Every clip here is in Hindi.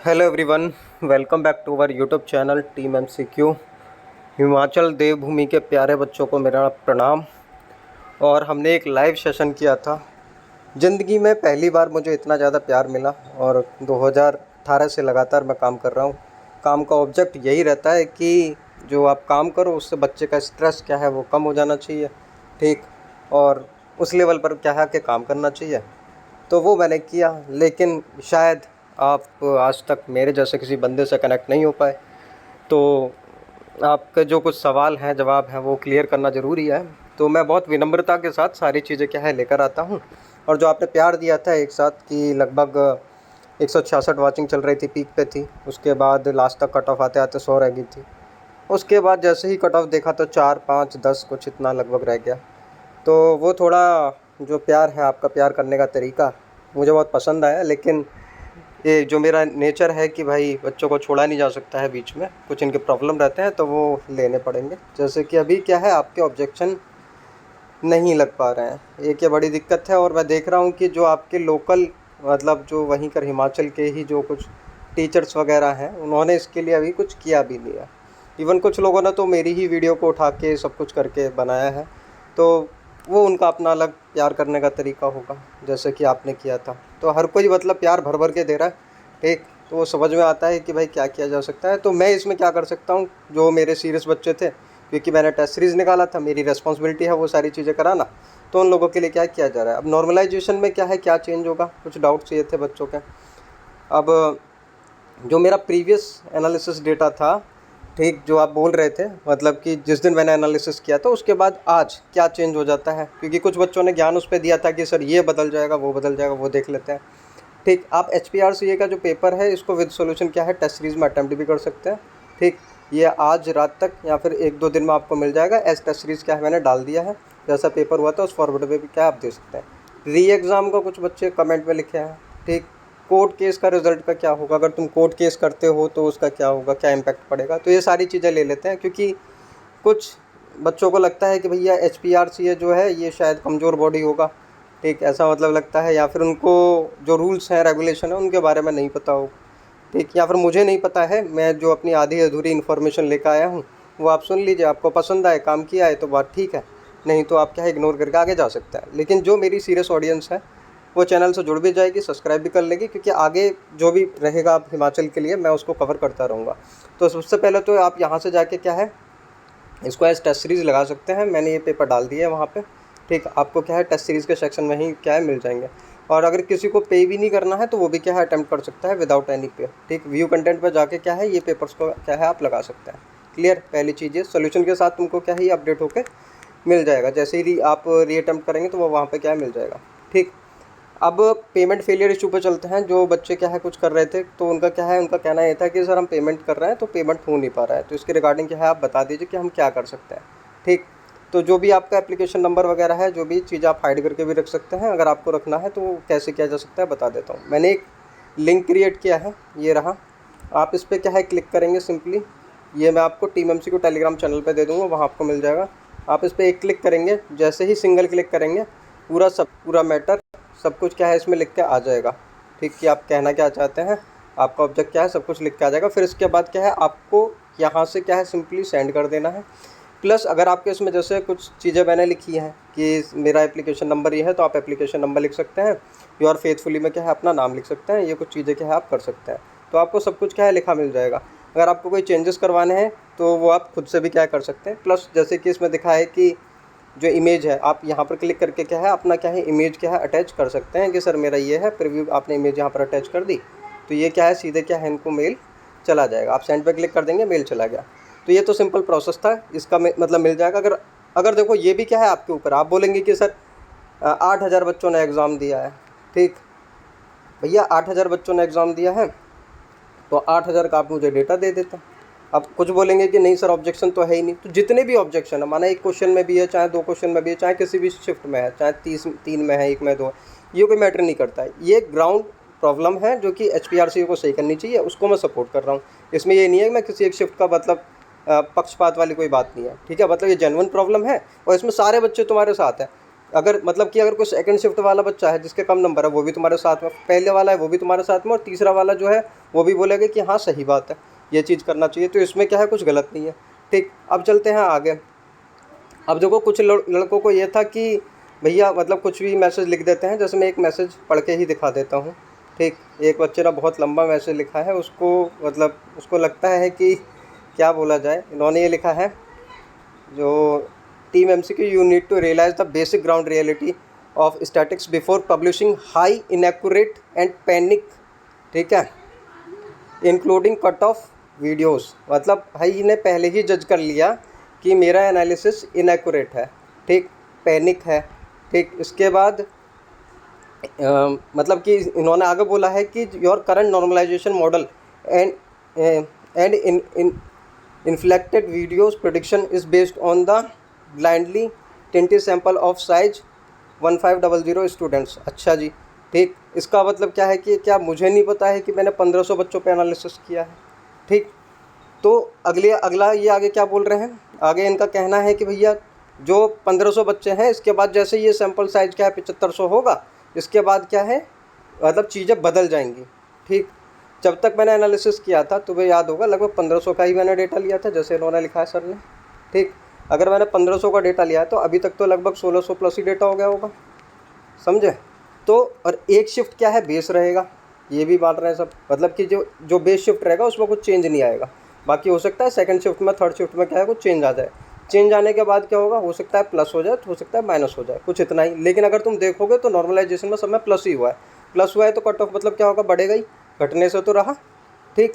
Hello everyone, welcome back to our YouTube channel team MCQ. Himachal देवभूमि के प्यारे बच्चों को मेरा प्रणाम। और हमने एक लाइव सेशन किया था। ज़िंदगी में पहली बार मुझे इतना ज़्यादा प्यार मिला और 2018 से लगातार मैं काम कर रहा हूँ। काम का ऑब्जेक्ट यही रहता है कि जो आप काम करो उससे बच्चे का स्ट्रेस क्या है वो कम हो जाना चाहिए, ठीक, और उस लेवल पर क्या है कि काम करना चाहिए। तो वो मैंने किया, लेकिन शायद आप आज तक मेरे जैसे किसी बंदे से कनेक्ट नहीं हो पाए। तो आपके जो कुछ सवाल हैं, जवाब हैं, वो क्लियर करना ज़रूरी है। तो मैं बहुत विनम्रता के साथ सारी चीज़ें क्या है लेकर आता हूँ। और जो आपने प्यार दिया था एक साथ कि लगभग 166 वाचिंग चल रही थी, पीक पे थी। उसके बाद लास्ट तक कट ऑफ आते आते 100 रह गई थी। उसके बाद जैसे ही कट ऑफ देखा तो 4, 5, 10 कुछ इतना लगभग रह गया। तो वो थोड़ा जो प्यार है, आपका प्यार करने का तरीका मुझे बहुत पसंद आया। लेकिन ये जो मेरा नेचर है कि भाई बच्चों को छोड़ा नहीं जा सकता है, बीच में कुछ इनके प्रॉब्लम रहते हैं तो वो लेने पड़ेंगे। जैसे कि अभी क्या है, आपके ऑब्जेक्शन नहीं लग पा रहे हैं, एक ये बड़ी दिक्कत है। और मैं देख रहा हूँ कि जो आपके लोकल मतलब जो वहीं कर हिमाचल के ही जो कुछ टीचर्स वगैरह हैं, उन्होंने इसके लिए अभी कुछ किया भी नहीं है। इवन कुछ लोगों ने तो मेरी ही वीडियो को उठा के सब कुछ करके बनाया है। तो वो उनका अपना अलग प्यार करने का तरीका होगा, जैसे कि आपने किया था। तो हर कोई मतलब प्यार भर भर के दे रहा है, ठीक। तो वो समझ में आता है कि भाई क्या किया जा सकता है। तो मैं इसमें क्या कर सकता हूँ, जो मेरे सीरियस बच्चे थे, क्योंकि मैंने टेस्ट सीरीज़ निकाला था, मेरी रिस्पॉन्सिबिलिटी है वो सारी चीज़ें कराना। तो उन लोगों के लिए क्या किया जा रहा है। अब नॉर्मलाइजेशन में क्या है, क्या चेंज होगा, कुछ डाउट चाहिए थे बच्चों के। अब जो मेरा प्रीवियस एनालिसिस डेटा था, ठीक, जो आप बोल रहे थे, मतलब कि जिस दिन मैंने एनालिसिस किया था उसके बाद आज क्या चेंज हो जाता है, क्योंकि कुछ बच्चों ने ज्ञान उस पर दिया था कि सर ये बदल जाएगा, वो बदल जाएगा, वो देख लेते हैं। ठीक, आप HPRCA का जो पेपर है इसको विद सॉल्यूशन क्या है टेस्ट सीरीज़ में अटैम्प्ट भी कर सकते हैं। ठीक, ये आज रात तक या फिर 1-2 दिन में आपको मिल जाएगा। एज टेस्ट सीरीज़ क्या है मैंने डाल दिया है, जैसा पेपर हुआ था उस फॉर्मेट में भी क्या आप दे सकते हैं। री एग्ज़ाम का कुछ बच्चे कमेंट में लिखे हैं, ठीक। कोर्ट केस का रिज़ल्ट का क्या होगा, अगर तुम कोर्ट केस करते हो तो उसका क्या होगा, क्या इम्पैक्ट पड़ेगा। तो ये सारी चीज़ें ले लेते हैं, क्योंकि कुछ बच्चों को लगता है कि भैया HPRCA जो है ये शायद कमज़ोर बॉडी होगा, ठीक, ऐसा मतलब लगता है। या फिर उनको जो रूल्स हैं, रेगुलेशन है, उनके बारे में नहीं पता हो, ठीक। या फिर मुझे नहीं पता है, मैं जो अपनी आधी अधूरी इन्फॉर्मेशन लेकर आया हूँ वो आप सुन लीजिए। आपको पसंद आए, काम किया है तो बात ठीक है, नहीं तो आप क्या है इग्नोर करके आगे जा सकते हैं। लेकिन जो मेरी सीरियस ऑडियंस है वो चैनल से जुड़ भी जाएगी, सब्सक्राइब भी कर लेगी, क्योंकि आगे जो भी रहेगा आप हिमाचल के लिए मैं उसको कवर करता रहूँगा। तो सबसे पहले तो आप यहाँ से जाके क्या है इसको एज टेस्ट सीरीज़ लगा सकते हैं। मैंने ये पेपर डाल दिया है वहाँ पे, ठीक। आपको क्या है टेस्ट सीरीज़ के सेक्शन में ही क्या है मिल जाएंगे। और अगर किसी को पे भी नहीं करना है तो वो भी क्या है अटेम्प्ट कर सकता है विदाउट एनी पे, ठीक। व्यू कंटेंट पर जाके क्या है ये पेपर्स को क्या है आप लगा सकते हैं। क्लियर, पहली चीज़ ये सोल्यूशन के साथ तुमको क्या है ये अपडेट होकर मिल जाएगा। जैसे ही आप री अटेम्प्ट करेंगे तो वो वहाँ पर क्या है मिल जाएगा, ठीक। अब पेमेंट फेलियर इशू पे चलते हैं। जो बच्चे क्या है कुछ कर रहे थे तो उनका क्या है, उनका कहना ये था कि सर हम पेमेंट कर रहे हैं तो पेमेंट हो नहीं पा रहा है। तो इसके रिगार्डिंग क्या है आप बता दीजिए कि हम क्या कर सकते हैं, ठीक। तो जो भी आपका एप्लीकेशन नंबर वगैरह है, जो भी चीज़ आप हाइड करके भी रख सकते हैं, अगर आपको रखना है तो वो कैसे किया जा सकता है बता देता हूँ। मैंने एक लिंक क्रिएट किया है, ये रहा। आप इस पर क्या है क्लिक करेंगे सिंपली, ये मैं आपको टीम एमसीक्यू टेलीग्राम चैनल पे दे दूँगा, वहाँ आपको मिल जाएगा। आप इस पर एक क्लिक करेंगे, जैसे ही सिंगल क्लिक करेंगे पूरा मैटर सब कुछ क्या है इसमें लिख के आ जाएगा, ठीक, कि आप कहना क्या चाहते हैं, आपका ऑब्जेक्ट क्या है, सब कुछ लिख के आ जाएगा। फिर इसके बाद क्या है आपको यहाँ से क्या है सिंपली सेंड कर देना है। प्लस अगर आपके इसमें जैसे कुछ चीज़ें मैंने लिखी हैं कि मेरा एप्लीकेशन नंबर ये है, तो आप एप्लीकेशन नंबर लिख सकते हैं। योर फेथफुली में क्या है अपना नाम लिख सकते हैं। ये कुछ चीज़ें क्या है आप कर सकते हैं। तो आपको सब कुछ क्या है लिखा मिल जाएगा। अगर आपको कोई चेंजेस करवाने हैं तो वो आप खुद से भी क्या कर सकते हैं। प्लस जैसे कि इसमें दिखा है कि जो इमेज है आप यहाँ पर क्लिक करके क्या है अपना क्या है इमेज क्या है अटैच कर सकते हैं, कि सर मेरा ये है प्रीव्यू, आपने इमेज यहाँ पर अटैच कर दी तो ये क्या है सीधे क्या है इनको मेल चला जाएगा। आप सेंड पे क्लिक कर देंगे, मेल चला गया। तो ये तो सिंपल प्रोसेस था, इसका मतलब मिल जाएगा। अगर अगर देखो ये भी क्या है आपके ऊपर, आप बोलेंगे कि सर 8,000 बच्चों ने एग्ज़ाम दिया है, ठीक भैया, 8,000 बच्चों ने एग्ज़ाम दिया है तो 8,000 का आप मुझे डेटा दे देते हैं। अब कुछ बोलेंगे कि नहीं सर ऑब्जेक्शन तो है ही नहीं। तो जितने भी ऑब्जेक्शन है, माना एक क्वेश्चन में भी है, चाहे 2 क्वेश्चन में भी है, चाहे किसी भी शिफ्ट में है, चाहे 3 में है, 1 में 2 है, ये कोई मैटर नहीं करता है। ये ग्राउंड प्रॉब्लम है जो कि HPRCA को सही करनी चाहिए, उसको मैं सपोर्ट कर रहा हूँ। इसमें ये नहीं है कि मैं किसी एक शिफ्ट का मतलब पक्षपात वाली कोई बात नहीं है, ठीक है। मतलब ये जेन्युइन प्रॉब्लम है और इसमें सारे बच्चे तुम्हारे साथ हैं। अगर मतलब कि अगर कोई सेकंड शिफ्ट वाला बच्चा है जिसके कम नंबर है वो भी तुम्हारे साथ में, पहले वाला है वो भी तुम्हारे साथ में, और तीसरा वाला जो है वो भी बोलेगा कि हाँ सही बात है, ये चीज़ करना चाहिए, तो इसमें क्या है, कुछ गलत नहीं है। ठीक, अब चलते हैं आगे। अब देखो कुछ लड़कों को ये था कि भैया मतलब कुछ भी मैसेज लिख देते हैं, जैसे मैं एक मैसेज पढ़ के ही दिखा देता हूँ। ठीक, एक बच्चे ने बहुत लंबा मैसेज लिखा है, उसको मतलब उसको लगता है कि क्या बोला जाए, इन्होंने ये लिखा है, जो team MCQ, you need to realise the basic ground reality of statics before publishing high inaccurate and panic. ठीक है, इंक्लूडिंग कट ऑफ वीडियोस। मतलब भाई ने पहले ही जज कर लिया कि मेरा एनालिसिस इनएक्यूरेट है, ठीक, पैनिक है। ठीक, इसके बाद मतलब कि इन्होंने आगे बोला है कि your current normalisation model and in inflected videos prediction is based on the blindly tinted sample of size 1500 students. अच्छा जी, ठीक, इसका मतलब क्या है कि क्या मुझे नहीं पता है कि मैंने 1500 बच्चों पे एनालिसिस किया है। ठीक, तो अगला ये आगे क्या बोल रहे हैं, आगे इनका कहना है कि भैया जो 1500 बच्चे हैं, इसके बाद जैसे ये सैम्पल साइज क्या है 7500 होगा, इसके बाद क्या है मतलब चीज़ें बदल जाएंगी। ठीक, जब तक मैंने एनालिसिस किया था तुम्हें याद होगा लगभग 1500 का ही मैंने डेटा लिया था, जैसे इन्होंने लिखा है सर ने। ठीक, अगर मैंने 1500 का डेटा लिया है तो अभी तक तो लगभग 1600 प्लस ही डेटा हो गया होगा, समझे। तो और एक शिफ्ट क्या है, बेस रहेगा, ये भी मान रहे हैं सब, मतलब कि जो बेस शिफ्ट रहेगा उसमें कुछ चेंज नहीं आएगा। बाकी हो सकता है सेकंड शिफ्ट में, थर्ड शिफ्ट में क्या है कुछ चेंज आ जाए। चेंज आने के बाद क्या होगा, हो सकता है प्लस हो जाए, हो सकता है माइनस हो जाए, कुछ इतना ही। लेकिन अगर तुम देखोगे तो नॉर्मलाइजेशन में सब में प्लस ही हुआ है। प्लस हुआ है तो कट ऑफ मतलब क्या होगा, बढ़ेगा ही, घटने से तो रहा। ठीक,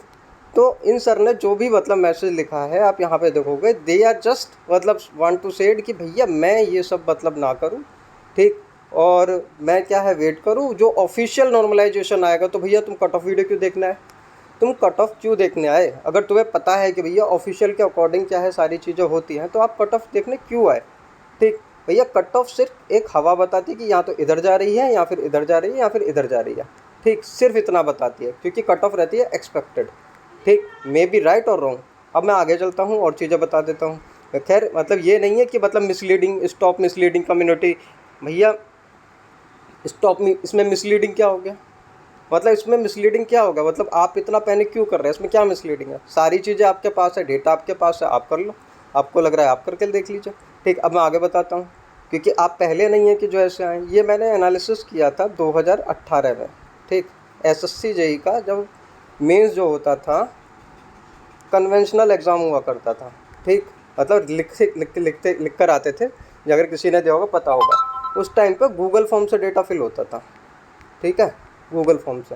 तो इन सर ने जो भी मतलब मैसेज लिखा है आप यहाँ पे देखोगे, दे आर जस्ट मतलब वांट टू सेड कि भैया मैं ये सब मतलब ना करूँ। ठीक, और मैं क्या है वेट करूँ जो ऑफिशियल नॉर्मलाइजेशन आएगा। तो भैया तुम कट ऑफ वीडियो क्यों देखना है, तुम कट ऑफ क्यों देखने आए, अगर तुम्हें पता है कि भैया ऑफिशियल के अकॉर्डिंग क्या है सारी चीज़ें होती हैं, तो आप कट ऑफ देखने क्यों आए। ठीक, भैया कट ऑफ सिर्फ एक हवा बताती है कि यहाँ तो इधर जा रही है, या फिर इधर जा रही है, या फिर इधर जा रही है। ठीक, सिर्फ इतना बताती है, क्योंकि कट ऑफ रहती है एक्सपेक्टेड। ठीक, मे बी राइट और रॉन्ग। अब मैं आगे चलता हूँ और चीज़ें बता देता हूँ। खैर मतलब ये नहीं है कि मतलब मिसलीडिंग, स्टॉप मिसलीडिंग कम्युनिटी। भैया स्टॉप इसमें मिसलीडिंग क्या हो गया, मतलब इसमें मिसलीडिंग क्या होगा, मतलब आप इतना पैनिक क्यों कर रहे हैं, इसमें क्या मिसलीडिंग है। सारी चीज़ें आपके पास है, डेटा आपके पास है, आप कर लो, आपको लग रहा है आप करके देख लीजिए। ठीक, अब मैं आगे बताता हूँ, क्योंकि आप पहले नहीं है कि जो ऐसे आए। ये मैंने एनालिसिस किया था 2018 में। ठीक, एसएससी जेई का जब मेंस जो होता था, कन्वेंशनल एग्ज़ाम हुआ करता था। ठीक, मतलब लिख कर आते थे, अगर किसी ने दिया होगा पता होगा। उस टाइम पे गूगल फॉर्म से डेटा फिल होता था। ठीक है, गूगल फॉर्म से।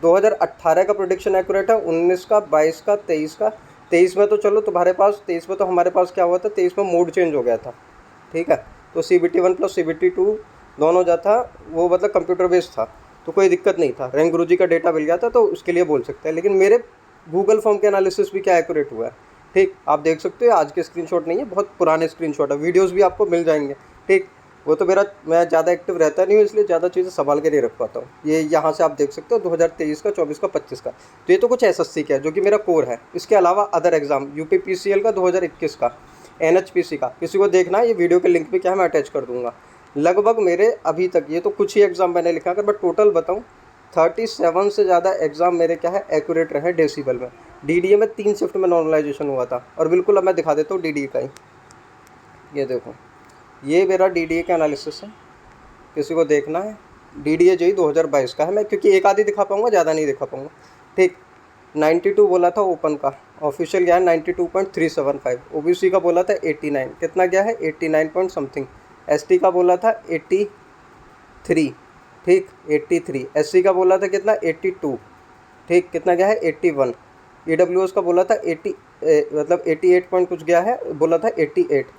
2018 का प्रोडिक्शन एक्यूरेट है, 19 का, 22 का, 23 का। 23 में तो चलो तुम्हारे पास, 23 में तो हमारे पास क्या हुआ था, 23 में मोड चेंज हो गया था। ठीक है, तो CBT 1 प्लस CBT 2 दोनों जो था वो मतलब कंप्यूटर बेस्ड था, तो कोई दिक्कत नहीं था। रैंक गुरुजी का डेटा मिल गया था, तो उसके लिए बोल सकते हैं। लेकिन मेरे गूगल फॉर्म के एनालिसिस भी क्या एक्यूरेट हुआ है। ठीक, आप देख सकते हो, आज के स्क्रीनशॉट नहीं है, बहुत पुराने स्क्रीनशॉट है, वीडियोस भी आपको मिल जाएंगे। ठीक, वो तो मैं ज़्यादा एक्टिव रहता नहीं हूँ, इसलिए ज़्यादा चीज़ें संभाल के नहीं रख पाता हूँ। ये यहाँ से आप देख सकते हो 2023 का, 24 का, 25 का। तो ये तो कुछ SSC का है जो कि मेरा कोर है। इसके अलावा अदर एग्जाम UPPCL का 2021 का, NHPC का, किसी को देखना है ये वीडियो के लिंक भी क्या है मैं अटैच कर दूँगा। लगभग मेरे अभी तक, ये तो कुछ ही एग्ज़ाम मैंने लिखा, अगर मैं टोटल बताऊँ 37 से ज़्यादा एग्ज़ाम मेरे क्या है एक्यूरेट रहे डेसिबल में। DDA में 3 शिफ्ट में नॉर्मलाइजेशन हुआ था। और बिल्कुल अब मैं दिखा देता हूँ DDA का ही, ये देखो, ये मेरा DDA का एनालिसिस है, किसी को देखना है। DDA JEE 2022 का है, मैं क्योंकि एक आधी दिखा पाऊँगा, ज़्यादा नहीं दिखा पाऊँगा। ठीक, 92 बोला था ओपन का, ऑफिशियल गया है 92.375। OBC का बोला था 89, कितना गया है 89 पॉइंट समथिंग। ST का बोला था 83, ठीक 83। SC का बोला था कितना 82, ठीक, कितना गया है 81। EWS का बोला था 80 मतलब 88 पॉइंट कुछ गया है, बोला था 88।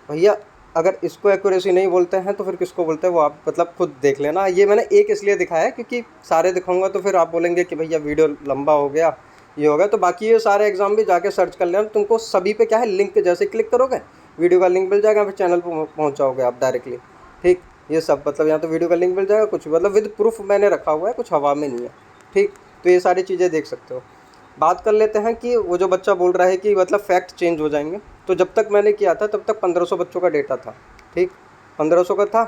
भैया अगर इसको एक्यूरेसी नहीं बोलते हैं तो फिर किसको बोलते हैं, वो आप मतलब खुद देख लेना। ये मैंने एक इसलिए दिखाया है क्योंकि सारे दिखाऊंगा तो फिर आप बोलेंगे कि भैया वीडियो लंबा हो गया, ये हो गया। तो बाकी ये सारे एग्जाम भी जाके सर्च कर लेना, तुमको सभी पे क्या है लिंक, जैसे क्लिक करोगे वीडियो का लिंक मिल जाएगा, फिर चैनल पर पहुँच जाओगे आप डायरेक्टली। ठीक, ये सब मतलब यहाँ तो वीडियो का लिंक मिल जाएगा, कुछ मतलब विद प्रूफ मैंने रखा हुआ है, कुछ हवा में नहीं है। ठीक, तो ये सारी चीज़ें देख सकते हो। बात कर लेते हैं कि वो जो बच्चा बोल रहा है कि मतलब फैक्ट चेंज हो जाएंगे, तो जब तक मैंने किया था तब तक 1500 बच्चों का डेटा था। ठीक, 1500 का था,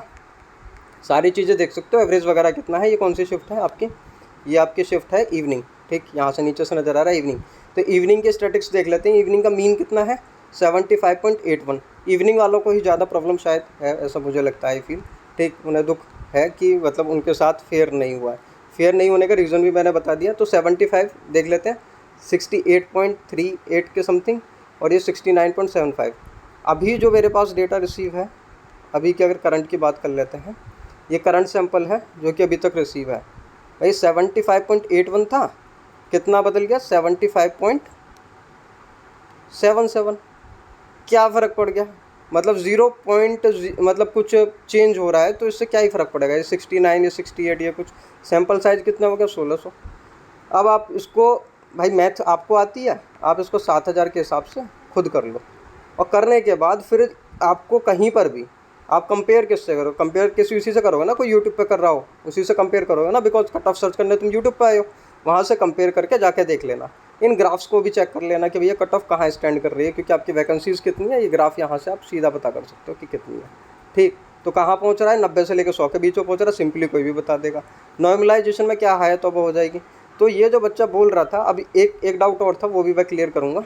सारी चीज़ें देख सकते हो। एवरेज वगैरह कितना है, ये कौन सी शिफ्ट है आपकी, ये आपकी शिफ्ट है इवनिंग, ठीक, यहाँ से नीचे से नज़र आ रहा है इवनिंग। तो इवनिंग के स्टैटिक्स देख लेते हैं। इवनिंग का मीन कितना है 75.81। इवनिंग वालों को ही ज़्यादा प्रॉब्लम शायद है, ऐसा मुझे लगता है फील, ठीक, उन्हें दुख है कि मतलब उनके साथ फेयर नहीं हुआ है। फेयर नहीं होने का रीज़न भी मैंने बता दिया। तो 75 देख लेते हैं, 68.38 के समथिंग, और ये 69.75। अभी जो मेरे पास डेटा रिसीव है, अभी की अगर करंट की बात कर लेते हैं, ये करंट सैंपल है जो कि अभी तक रिसीव है भाई। 75.81 था, कितना बदल गया 75.77। क्या फ़र्क पड़ गया, मतलब 0 पॉइंट मतलब कुछ चेंज हो रहा है, तो इससे क्या ही फ़र्क पड़ेगा। ये 69 या 68 या कुछ, सैंपल साइज़ कितना हो गया 1600। अब आप इसको भाई मैथ आपको आती है, आप इसको 7000 के हिसाब से खुद कर लो, और करने के बाद फिर आपको कहीं पर भी आप कंपेयर किससे करो, कंपेयर किसी उसी से करोगे ना, कोई यूट्यूब पे कर रहा हो उसी से कंपेयर करोगे ना, बिकॉज कट ऑफ सर्च करने तुम यूट्यूब पे आए हो, वहाँ से कंपेयर करके जाके देख लेना। इन ग्राफ्स को भी चेक कर लेना कि भैया कट ऑफ कहाँ स्टैंड कर रही है, क्योंकि आपकी वैकेंसीज़ कितनी है, ये ग्राफ यहाँ से आप सीधा पता कर सकते हो कि कितनी है, ठीक। तो कहाँ पहुँच रहा है, 90 से लेकर 100 के बीच में पहुँच रहा है, सिंपली कोई भी बता देगा। नॉर्मलाइजेशन में क्या है तो वो हो जाएगी। तो ये जो बच्चा बोल रहा था, अभी एक डाउट और था, वो भी मैं क्लियर करूँगा।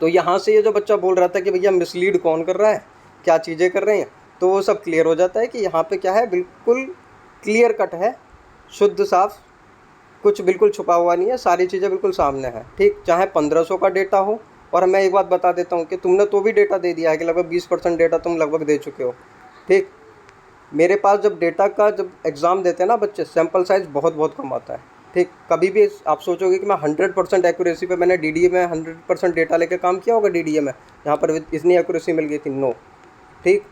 तो यहाँ से ये जो बच्चा बोल रहा था कि भैया मिसलीड कौन कर रहा है, क्या चीज़ें कर रहे हैं, तो वो सब क्लियर हो जाता है कि यहाँ पे क्या है, बिल्कुल क्लियर कट है, शुद्ध साफ, कुछ बिल्कुल छुपा हुआ नहीं है, सारी चीज़ें बिल्कुल सामने है, ठीक। चाहे 1500 का डेटा हो, और मैं एक बात बता देता हूँ कि तुमने तो भी डेटा दे दिया है कि लगभग 20% डेटा तुम लगभग दे चुके हो, ठीक। मेरे पास जब डेटा का जब एग्ज़ाम देते हैं ना बच्चे, सैम्पल साइज़ बहुत बहुत कम आता है, ठीक। कभी भी आप सोचोगे कि मैं 100% एक्यूरेसी पे मैंने डीडीए में 100% डेटा लेकर काम किया होगा, डीडीए में यहाँ पर इतनी एक्यूरेसी मिल गई थी, नो, ठीक।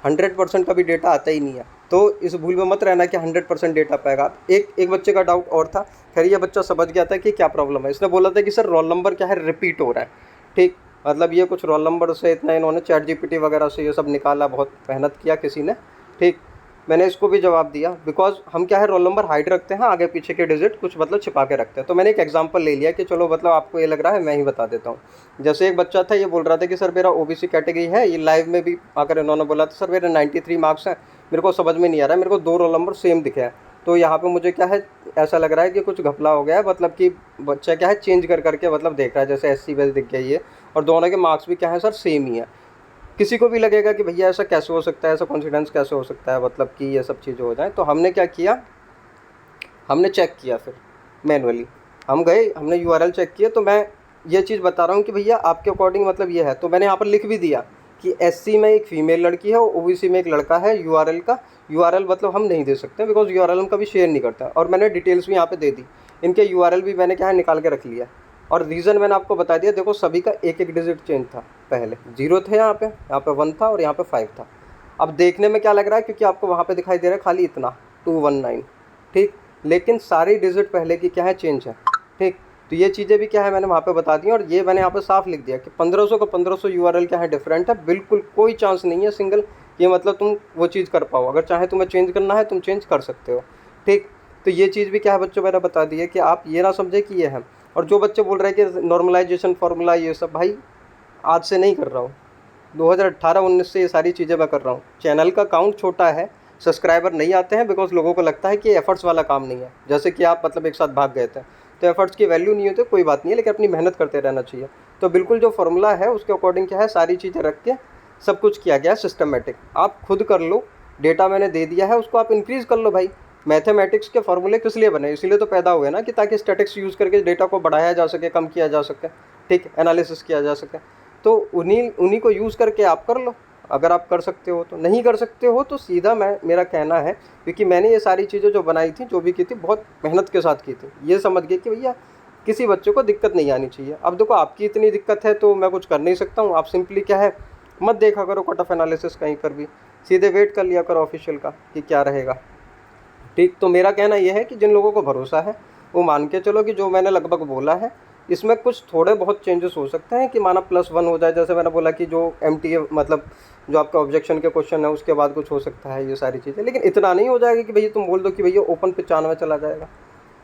100% का भी डेटा आता ही नहीं है। तो इस भूल में मत रहना कि 100% डेटा पाएगा आप। एक बच्चे का डाउट और था, खैर ये बच्चा समझ गया था कि क्या प्रॉब्लम है। इसने बोला था कि सर रोल नंबर क्या है रिपीट हो रहा है, ठीक। मतलब ये कुछ रोल नंबर से इतना इन्होंने चैट जीपीटी वगैरह से ये सब निकाला, बहुत मेहनत किया किसी ने, ठीक। मैंने इसको भी जवाब दिया, बिकॉज हम क्या है रोल नंबर हाइड रखते हैं, आगे पीछे के डिजिट कुछ मतलब छिपा के रखते हैं। तो मैंने एक एग्जांपल ले लिया कि चलो मतलब आपको ये लग रहा है, मैं ही बता देता हूँ। जैसे एक बच्चा था, ये बोल रहा था कि सर मेरा ओबीसी कैटेगरी है, ये लाइव में भी आकर इन्होंने बोला था सर मेरे 93 मार्क्स हैं, मेरे को समझ में नहीं आ रहा है, मेरे को 2 रोल नंबर सेम दिखे हैं। तो यहाँ पे मुझे क्या है, ऐसा लग रहा है कि कुछ घपला हो गया है, मतलब कि बच्चा क्या है चेंज कर करके मतलब देख रहा है, जैसे SC बेस दिख गया ये, और दोनों के मार्क्स भी क्या है सर सेम ही है। किसी को भी लगेगा कि भैया ऐसा कैसे हो सकता है, ऐसा कॉन्फिडेंस कैसे हो सकता है, मतलब कि ये सब चीज़ें हो जाए। तो हमने क्या किया, हमने चेक किया, फिर मैनुअली हम गए, हमने URL चेक किया। तो मैं ये चीज़ बता रहा हूँ कि भैया आपके अकॉर्डिंग मतलब ये है। तो मैंने यहाँ पर लिख भी दिया कि SC में एक फ़ीमेल लड़की है और OBC में एक लड़का है। URL मतलब हम नहीं दे सकते बिकॉज URL हम कभी शेयर नहीं करता, और मैंने डिटेल्स भी यहाँ पे दे दी। इनके URL भी मैंने क्या है निकाल के रख लिया, और रीज़न मैंने आपको बता दिया। देखो सभी का एक एक डिजिट चेंज था, पहले 0 थे, यहाँ पे 1 था, और यहाँ पे 5 था। अब देखने में क्या लग रहा है, क्योंकि आपको वहाँ पे दिखाई दे रहा है खाली इतना 219, ठीक, लेकिन सारी डिजिट पहले की क्या है चेंज है, ठीक। तो ये चीज़ें भी क्या है मैंने वहाँ पे बता दी, और ये मैंने यहाँ पे साफ लिख दिया कि 1500 का 1500 URL क्या है डिफरेंट है, बिल्कुल कोई चांस नहीं है सिंगल ये मतलब तुम वो चीज़ कर पाओ। अगर चाहे तुम्हें चेंज करना है तुम चेंज कर सकते हो, ठीक। तो ये चीज़ भी क्या है बच्चों मैंने बता दी है कि आप ये ना समझे कि ये है। और जो बच्चे बोल रहे हैं कि नॉर्मलाइजेशन फार्मूला ये सब, भाई आज से नहीं कर रहा हूँ, 2018-19 से ये सारी चीज़ें मैं कर रहा हूँ। चैनल का काउंट छोटा है, सब्सक्राइबर नहीं आते हैं बिकॉज लोगों को लगता है कि एफर्ट्स वाला काम नहीं है, जैसे कि आप मतलब एक साथ भाग गए थे, तो एफर्ट्स की वैल्यू नहीं होती, कोई बात नहीं है, लेकिन अपनी मेहनत करते रहना चाहिए। तो बिल्कुल जो फार्मूला है उसके अकॉर्डिंग क्या है सारी चीज़ें रख के सब कुछ किया गया है सिस्टमेटिक। आप खुद कर लो, डेटा मैंने दे दिया है, उसको आप इंक्रीज़ कर लो। भाई मैथमेटिक्स के फार्मूले किस लिए बने, इसीलिए तो पैदा हुए ना, कि ताकि स्टैटिक्स यूज़ करके डेटा को बढ़ाया जा सके, कम किया जा सके, ठीक, एनालिसिस किया जा सके। तो उन्हीं को यूज़ करके आप कर लो, अगर आप कर सकते हो तो। नहीं कर सकते हो तो सीधा मेरा कहना है, क्योंकि मैंने ये सारी चीज़ें जो बनाई थी, जो भी की थी, बहुत मेहनत के साथ की थी, ये समझ गए कि भैया किसी बच्चे को दिक्कत नहीं आनी चाहिए। अब देखो आपकी इतनी दिक्कत है तो मैं कुछ कर नहीं सकता हूँ, आप सिंपली क्या है मत देखा करो कट ऑफ एनालिसिस कहीं पर भी, सीधे वेट कर लिया करो ऑफिशियल का कि क्या रहेगा, ठीक। तो मेरा कहना यह है कि जिन लोगों को भरोसा है वो मान के चलो कि जो मैंने लगभग बोला है इसमें कुछ थोड़े बहुत चेंजेस हो सकते हैं, कि माना +1 हो जाए, जैसे मैंने बोला कि जो MTA मतलब जो आपका ऑब्जेक्शन के क्वेश्चन है उसके बाद कुछ हो सकता है, ये सारी चीज़ें। लेकिन इतना नहीं हो जाएगा कि भैया तुम बोल दो कि भैया ओपन 95 चला जाएगा,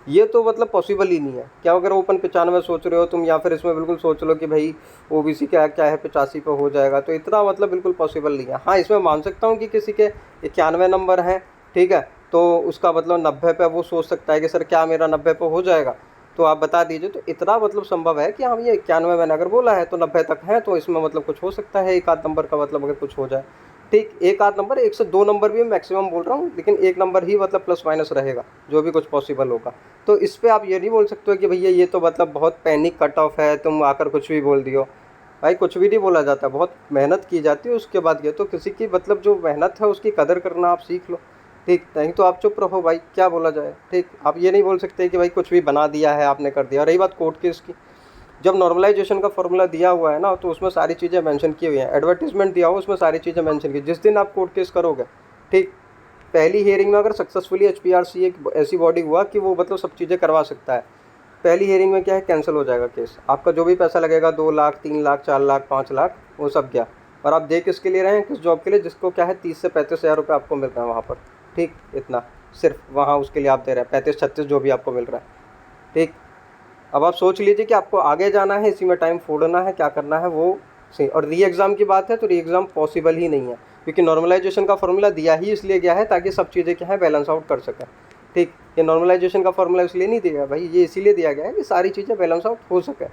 ये तो मतलब पॉसिबल ही नहीं है। क्या अगर ओपन 95 सोच रहे हो तुम, या फिर इसमें बिल्कुल सोच लो कि भाई OBC क्या क्या है 85 पे हो जाएगा, तो इतना मतलब बिल्कुल पॉसिबल नहीं है। हाँ इसमें मान सकता हूँ कि किसी के 91 नंबर हैं, ठीक है। तो उसका मतलब 90 पे वो सोच सकता है कि सर क्या मेरा 90 पे हो जाएगा, तो आप बता दीजिए। तो इतना मतलब संभव है कि हम ये 91 मैंने अगर बोला है तो 90 तक है, तो इसमें मतलब कुछ हो सकता है, एक आध नंबर का मतलब अगर कुछ हो जाए। ठीक, एक आध नंबर, 1 से 2 नंबर भी मैं मैक्सिमम बोल रहा हूँ, लेकिन एक नंबर ही मतलब प्लस माइनस रहेगा, जो भी कुछ पॉसिबल होगा। तो इस पे आप ये नहीं बोल सकते हो कि भैया ये तो मतलब बहुत पैनिक कट ऑफ है, तुम आकर कुछ भी बोल दियो। भाई कुछ भी नहीं बोला जाता, बहुत मेहनत की जाती है उसके बाद ये तो किसी की मतलब जो मेहनत है उसकी कदर करना आप सीख लो। ठीक, नहीं तो आप चुप रहो भाई, क्या बोला जाए। ठीक, आप ये नहीं बोल सकते कि भाई कुछ भी बना दिया है आपने कर दिया। रही बात कोर्ट केस की, जब नॉर्मलाइजेशन का फॉर्मूला दिया हुआ है ना, तो उसमें सारी चीज़ें मेंशन की हुई हैं। एडवर्टीजमेंट दिया हो उसमें सारी चीज़ें मेंशन की। जिस दिन आप कोर्ट केस करोगे, ठीक, पहली हियरिंग में अगर सक्सेसफुली HPRC एक ऐसी बॉडी हुआ कि वो मतलब सब चीज़ें करवा सकता है, पहली हियरिंग में क्या है, कैंसिल हो जाएगा केस। आपका जो भी पैसा लगेगा, 2 लाख 3 लाख 4 लाख 5 लाख, वो सब गया। और आप दे किसके लिए रहे हैं, किस जॉब के लिए, जिसको क्या है 30 से 35 हज़ार रुपये आपको मिल रहा है वहाँ पर। ठीक, इतना सिर्फ वहाँ उसके लिए आप दे रहे हैं, 35-36 जो भी आपको मिल रहा है। ठीक, अब आप सोच लीजिए कि आपको आगे जाना है, इसी में टाइम फोड़ना है, क्या करना है वो सही। और री एग्ज़ाम की बात है तो री एग्ज़ाम पॉसिबल ही नहीं है, क्योंकि नॉर्मलाइजेशन का फॉर्मूला दिया ही इसलिए गया है ताकि सब चीज़ें क्या है बैलेंस आउट कर सकें। ठीक, ये नॉर्मलाइजेशन का फॉर्मूला इसलिए नहीं दिया गया भाई, ये इसीलिए दिया गया है कि सारी चीज़ें बैलेंस आउट हो सके।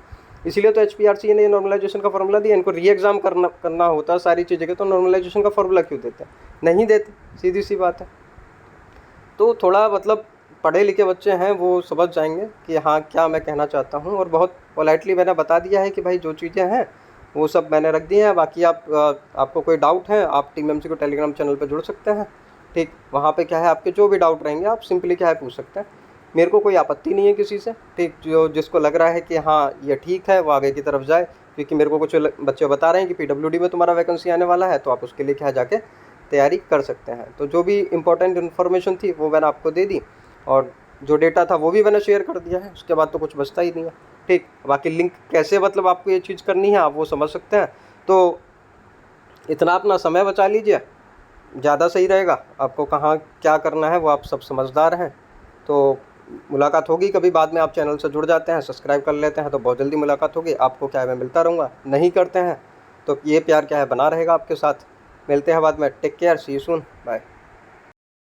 इसलिए तो HPRC ने नॉर्मलाइजेशन का फॉर्मूला दिया। इनको री एग्ज़ाम करना होता सारी चीज़ें के, तो नॉर्मलाइजेशन का फॉर्मूला क्यों देते? नहीं देते, सीधी सी बात है। तो थोड़ा मतलब पढ़े लिखे बच्चे हैं वो समझ जाएंगे कि हाँ क्या मैं कहना चाहता हूँ, और बहुत पोलाइटली मैंने बता दिया है कि भाई जो चीज़ें हैं वो सब मैंने रख दी हैं। बाकी आपको कोई डाउट है, आप टीम एमसी को टेलीग्राम चैनल पर जुड़ सकते हैं। ठीक, वहाँ पे क्या है आपके जो भी डाउट रहेंगे आप सिंपली क्या है पूछ सकते हैं। मेरे को कोई आपत्ति नहीं है किसी से। ठीक, जो जिसको लग रहा है कि हाँ ये ठीक है वो आगे की तरफ जाए, क्योंकि मेरे को कुछ बच्चे बता रहे हैं कि PWD में तुम्हारा वैकेंसी आने वाला है, तो आप उसके लिए क्या है जाके तैयारी कर सकते हैं। तो जो भी इंपॉर्टेंट इन्फॉर्मेशन थी वो मैंने आपको दे दी, और जो डेटा था वो भी मैंने शेयर कर दिया है। उसके बाद तो कुछ बचता ही नहीं है। ठीक, बाकी लिंक कैसे मतलब आपको ये चीज़ करनी है आप वो समझ सकते हैं। तो इतना अपना समय बचा लीजिए, ज़्यादा सही रहेगा। आपको कहाँ क्या करना है वो आप सब समझदार हैं। तो मुलाकात होगी कभी बाद में, आप चैनल से जुड़ जाते हैं, सब्सक्राइब कर लेते हैं तो बहुत जल्दी मुलाकात होगी। आपको क्या है मैं मिलता रहूँगा, नहीं करते हैं तो ये प्यार क्या है बना रहेगा आपके साथ। मिलते हैं बाद में, take care, see you soon, bye.